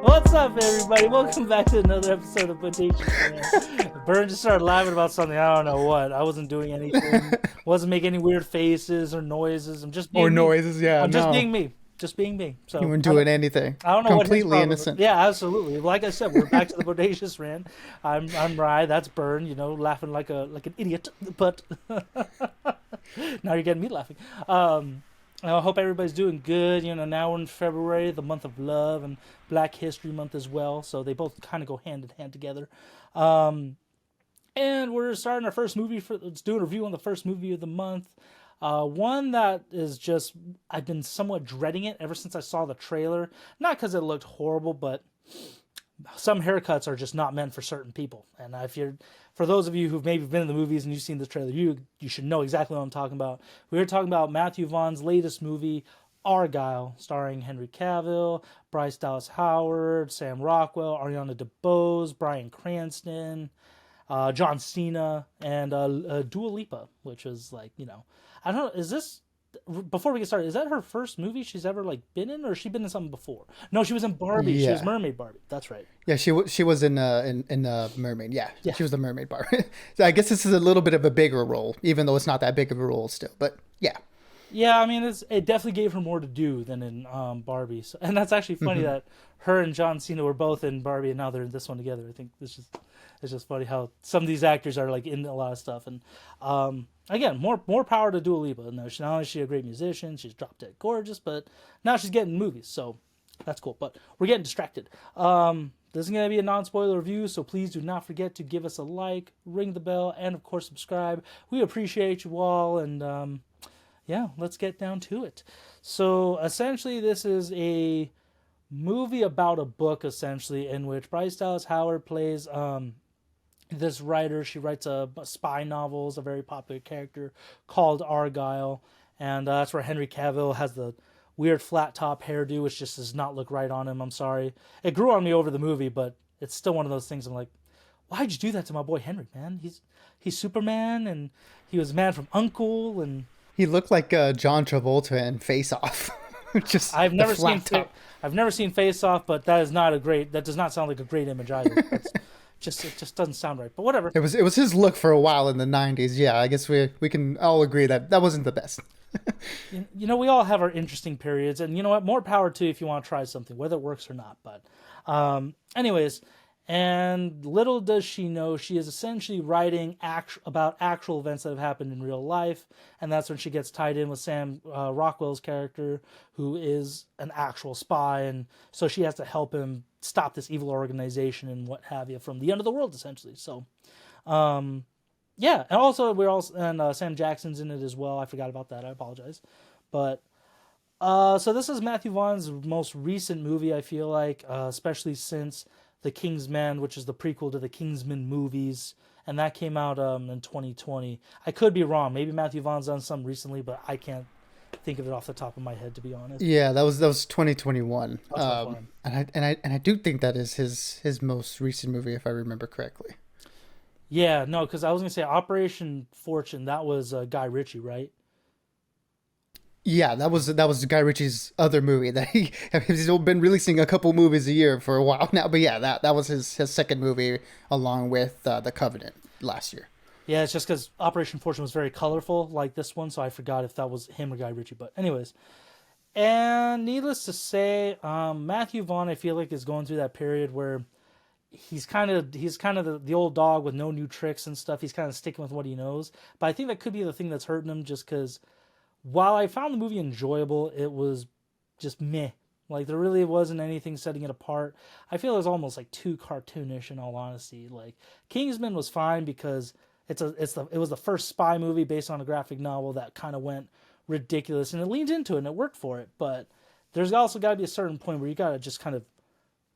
What's up, everybody? Welcome back to another episode of Bodacious. Burn just started laughing about something. I don't know what. I wasn't doing anything. Wasn't making any weird faces or noises. I'm just Or being me. noises, yeah, I'm just no. being me. Just being me. You So weren't doing anything. I don't know what his Completely problem is. innocent. Yeah, absolutely. Like I said, we're back to the Bodacious rant. I'm Rye. That's Burn. You know, laughing like an idiot. But now you're getting me laughing. I hope everybody's doing good. You know, now we're in February, the month of love, and Black History Month as well. So they both kind of go hand in hand together. And we're starting our first movie let's do a review on the first movie of the month. One that is just, I've been somewhat dreading it ever since I saw the trailer. Not because it looked horrible, but some haircuts are just not meant for certain people. And for those of you who've maybe been in the movies and you've seen this trailer, you should know exactly what I'm talking about. We were talking about Matthew Vaughn's latest movie, Argylle, starring Henry Cavill, Bryce Dallas Howard, Sam Rockwell, Ariana DeBose, Bryan Cranston, John Cena, and Dua Lipa, which is like, I don't know, is this, before we get started, is that her first movie she's ever been in, or has she been in something before? No, she was in Barbie. She was Yeah. Mermaid Barbie. That's right. Yeah, she was in Mermaid. Yeah, Yeah. she was the mermaid part. So I guess this is a little bit of a bigger role, even though it's not that big of a role still. But yeah. Yeah, I mean, it definitely gave her more to do than in Barbie. So, and that's actually funny that her and John Cena were both in Barbie, and now they're in this one together. I think it's just funny how some of these actors are in a lot of stuff. And again, more power to Dua Lipa. And not only is she a great musician, she's drop dead gorgeous, but now she's getting movies, so that's cool. But we're getting distracted. This is going to be a non-spoiler review, so please do not forget to give us a like, ring the bell, and of course subscribe. We appreciate you all, and yeah, let's get down to it. So essentially, this is a movie about a book, essentially, in which Bryce Dallas Howard plays this writer. She writes a spy novels, a very popular character called Argylle, and that's where Henry Cavill has the weird flat top hairdo, which just does not look right on him. I'm sorry, it grew on me over the movie, but it's still one of those things. I'm like, why'd you do that to my boy Henry, man? He's Superman, and he was Man from U.N.C.L.E. and He looked like John Travolta in Face Off. Just I've the never flat seen top. I've never seen Face Off, but that does not sound like a great image either. It just doesn't sound right. But whatever. It was his look for a while in the '90s. Yeah, I guess we can all agree that wasn't the best. We all have our interesting periods, and you know what? More power to you if you want to try something, whether it works or not. But, anyways, and little does she know, she is essentially writing about actual events that have happened in real life, and that's when she gets tied in with Sam Rockwell's character, who is an actual spy, and so she has to help him stop this evil organization and what have you from the end of the world, essentially. So, yeah, and also Sam Jackson's in it as well. I forgot about that. I apologize, but so this is Matthew Vaughn's most recent movie. I feel like, especially since The Kingsman, which is the prequel to the Kingsman movies, and that came out in 2020. I could be wrong. Maybe Matthew Vaughn's done some recently, but I can't think of it off the top of my head, to be honest. Yeah, that was 2021. That's not fun. And I do think that is his most recent movie, if I remember correctly. Yeah, no, because I was gonna say Operation Fortune. That was Guy Ritchie, right? Yeah, that was Guy Ritchie's other movie that he's been releasing a couple movies a year for a while now. But yeah, that was his second movie along with The Covenant last year. Yeah, it's just because Operation Fortune was very colorful like this one, so I forgot if that was him or Guy Ritchie. But anyways, and needless to say, Matthew Vaughn, I feel like, is going through that period where he's kind of the old dog with no new tricks and stuff. He's kind of sticking with what he knows. But I think that could be the thing that's hurting him, just because while I found the movie enjoyable, it was just meh. Like, there really wasn't anything setting it apart. I feel it was almost too cartoonish, in all honesty. Like, Kingsman was fine because it was the first spy movie based on a graphic novel that kind of went ridiculous, and it leaned into it and it worked for it. But there's also got to be a certain point where you got to just kind of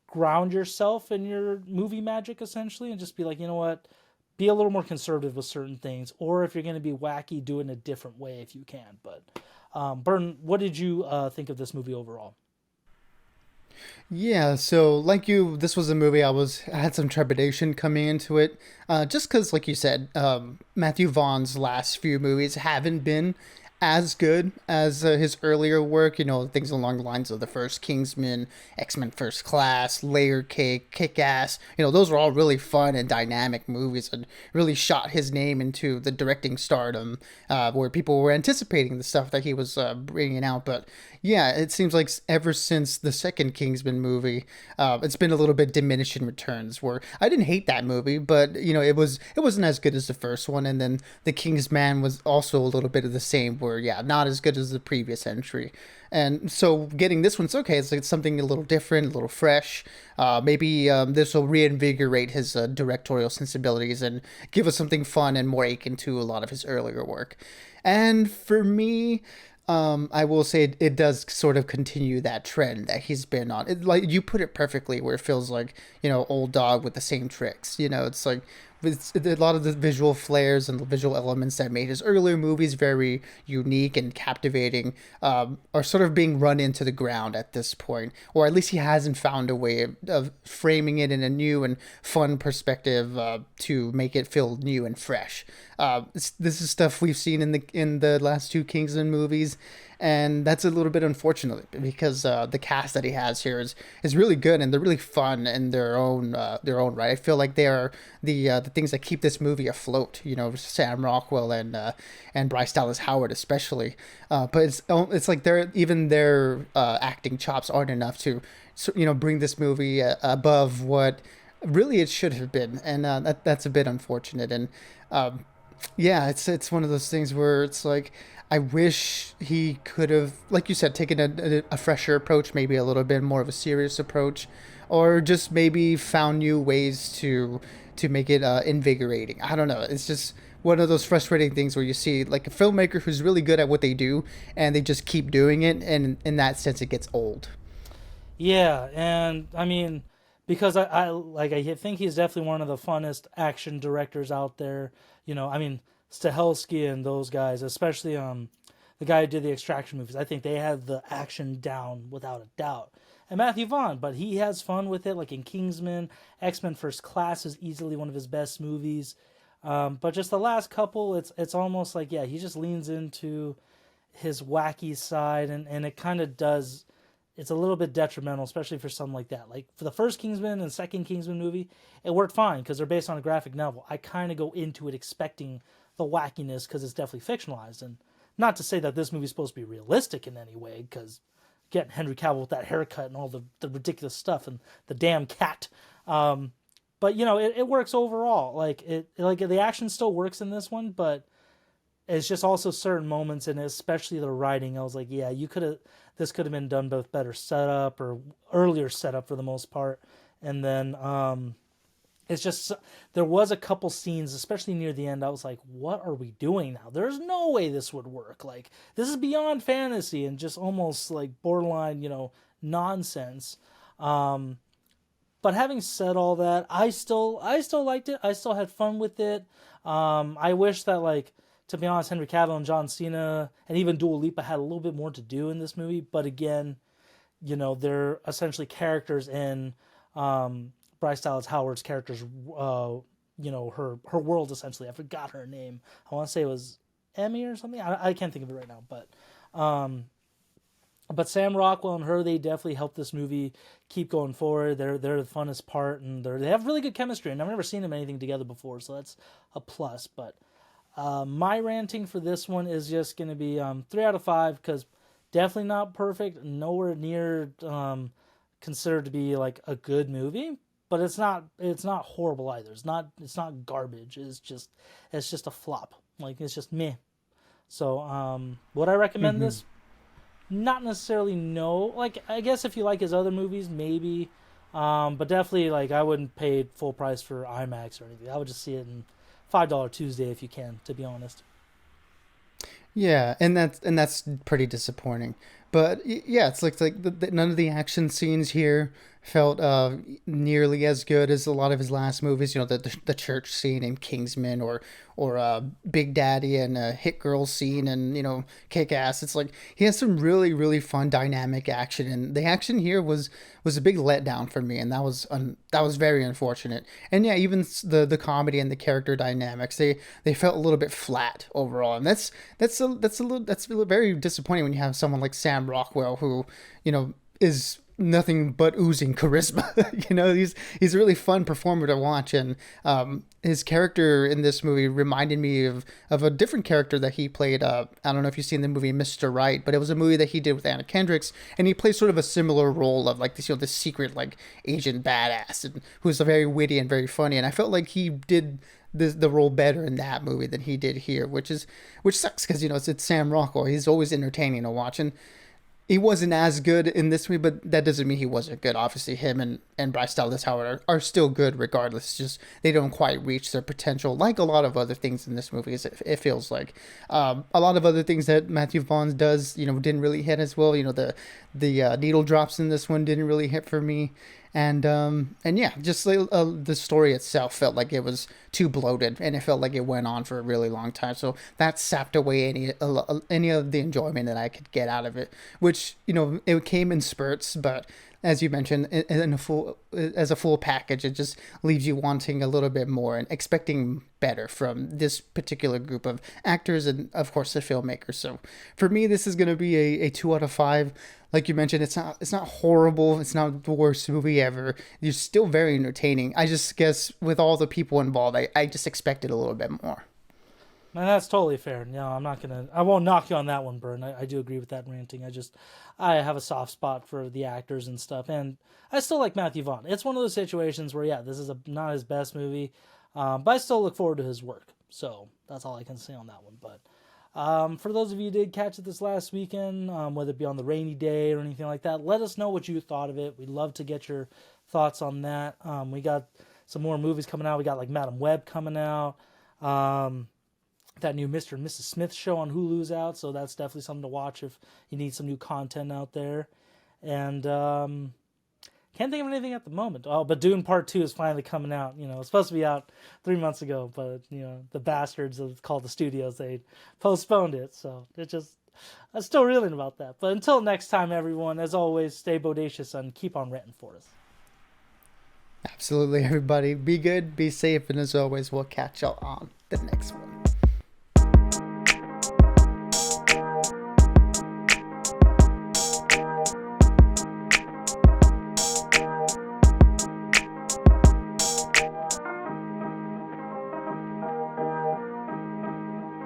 ground yourself in your movie magic, essentially, and just be like, you know what, be a little more conservative with certain things, or if you're going to be wacky, do it in a different way if you can. But Burton, what did you think of this movie overall? Yeah, so like you, this was a movie I had some trepidation coming into it, just because, like you said, Matthew Vaughn's last few movies haven't been as good as his earlier work. You know, things along the lines of the first Kingsman, X-Men First Class, Layer Cake, Kick Ass. You know, those were all really fun and dynamic movies, and really shot his name into the directing stardom, where people were anticipating the stuff that he was bringing out. But yeah, it seems like ever since the second Kingsman movie, it's been a little bit diminishing returns. Where I didn't hate that movie, but you know, it wasn't as good as the first one. And then the Kingsman was also a little bit of the same, where yeah, not as good as the previous entry. And so getting this one's okay. It's like something a little different, a little fresh. Maybe this will reinvigorate his directorial sensibilities and give us something fun and more akin to a lot of his earlier work. And for me, I will say it does sort of continue that trend that he's been on. Like you put it perfectly, where it feels like, you know, old dog with the same tricks. You know, it's like it's a lot of the visual flares and the visual elements that made his earlier movies very unique and captivating, are sort of being run into the ground at this point, or at least he hasn't found a way of framing it in a new and fun perspective, to make it feel new and fresh. This is stuff we've seen in the last two Kingsman movies, and that's a little bit unfortunate because the cast that he has here is really good, and they're really fun in their own right. I feel like they are the things that keep this movie afloat. You know, Sam Rockwell and Bryce Dallas Howard especially. But it's like their acting chops aren't enough to, you know, bring this movie above what really it should have been, and that's a bit unfortunate. And yeah, it's one of those things where it's like I wish he could have, like you said, taken a fresher approach, maybe a little bit more of a serious approach, or just maybe found new ways to make it invigorating. I don't know. It's just one of those frustrating things where you see like a filmmaker who's really good at what they do, and they just keep doing it, and in that sense, it gets old. Yeah, and I mean, because I think he's definitely one of the funnest action directors out there. You know, I mean, Stahelski and those guys, especially the guy who did the Extraction movies. I think they had the action down without a doubt. And Matthew Vaughn, but he has fun with it. Like in Kingsman, X-Men First Class is easily one of his best movies. But just the last couple, it's almost like, yeah, he just leans into his wacky side, and it kind of does. It's a little bit detrimental, especially for something like that. Like for the first Kingsman and second Kingsman movie, it worked fine because they're based on a graphic novel. I kind of go into it expecting the wackiness because it's definitely fictionalized, and not to say that this movie's supposed to be realistic in any way, because getting Henry Cavill with that haircut and all the ridiculous stuff and the damn cat. But you know, it works overall. Like the action still works in this one, but it's just also certain moments, and especially the writing. I was like, yeah, this could have been done both better setup or earlier setup for the most part, and then it's just there was a couple scenes, especially near the end. I was like, what are we doing now? There's no way this would work. Like this is beyond fantasy and just almost like borderline, you know, nonsense. But having said all that, I still liked it. I still had fun with it. I wish that, like, to be honest, Henry Cavill and John Cena and even Dua Lipa had a little bit more to do in this movie. But again, you know, they're essentially characters in Bryce Dallas Howard's character's, you know, her world essentially. I forgot her name. I want to say it was Emmy or something. I can't think of it right now. But Sam Rockwell and her, they definitely helped this movie keep going forward. They're the funnest part, and they have really good chemistry. And I've never seen them anything together before, so that's a plus. But my ranting for this one is just going to be 3 out of 5, because definitely not perfect, nowhere near considered to be like a good movie, but it's not horrible either. It's not garbage. It's just a flop. Like it's just meh. So would I recommend this? Not necessarily, no. Like I guess if you like his other movies, maybe. But definitely, like, I wouldn't pay full price for IMAX or anything. I would just see it in $5 Tuesday if you can, to be honest. Yeah, and that's pretty disappointing. But yeah, it's like none of the action scenes here felt nearly as good as a lot of his last movies. You know, the church scene in Kingsman, or Big Daddy, and Hit Girl scene, and Kick Ass. It's like he has some really really fun dynamic action, and the action here was a big letdown for me, and that was very unfortunate. And yeah, even the comedy and the character dynamics, they felt a little bit flat overall, and that's very disappointing when you have someone like Sam Rockwell, who is nothing but oozing charisma. He's a really fun performer to watch, and his character in this movie reminded me of a different character that he played. I don't know if you've seen the movie Mr. Right, but it was a movie that he did with Anna Kendricks, and he plays sort of a similar role of like this secret like agent badass, and who's very witty and very funny. And I felt like he did the role better in that movie than he did here, which sucks because it's Sam Rockwell. He's always entertaining to watch, and he wasn't as good in this movie, but that doesn't mean he wasn't good. Obviously, him and Bryce Dallas Howard are still good regardless. It's just they don't quite reach their potential, like a lot of other things in this movie. It feels like a lot of other things that Matthew Vaughn does, didn't really hit as well. The needle drops in this one didn't really hit for me. And yeah, just the story itself felt like it was too bloated, and it felt like it went on for a really long time. So that sapped away any of the enjoyment that I could get out of it. Which it came in spurts, but as you mentioned, as a full package, it just leaves you wanting a little bit more and expecting better from this particular group of actors and, of course, the filmmakers. So for me, this is going to be a 2 out of 5. Like you mentioned, it's not horrible. It's not the worst movie ever. You're still very entertaining. I just guess with all the people involved, I just expected a little bit more. And that's totally fair. No, I won't knock you on that one, Bern. I do agree with that ranting. I have a soft spot for the actors and stuff, and I still like Matthew Vaughn. It's one of those situations where, yeah, this is not his best movie, but I still look forward to his work. So that's all I can say on that one. But for those of you who did catch it this last weekend, whether it be on the rainy day or anything like that, let us know what you thought of it. We'd love to get your thoughts on that. We got some more movies coming out. We got like Madam Web coming out. That new Mr. and Mrs. Smith show on Hulu's out, so that's definitely something to watch if you need some new content out there. And can't think of anything at the moment. Oh, but Dune Part 2 is finally coming out. It's supposed to be out 3 months ago, but the bastards called the studios, they postponed it. So I'm still reeling about that. But until next time, everyone, as always, stay bodacious and keep on ranting for us. Absolutely, everybody. Be good, be safe, and as always, we'll catch y'all on the next one.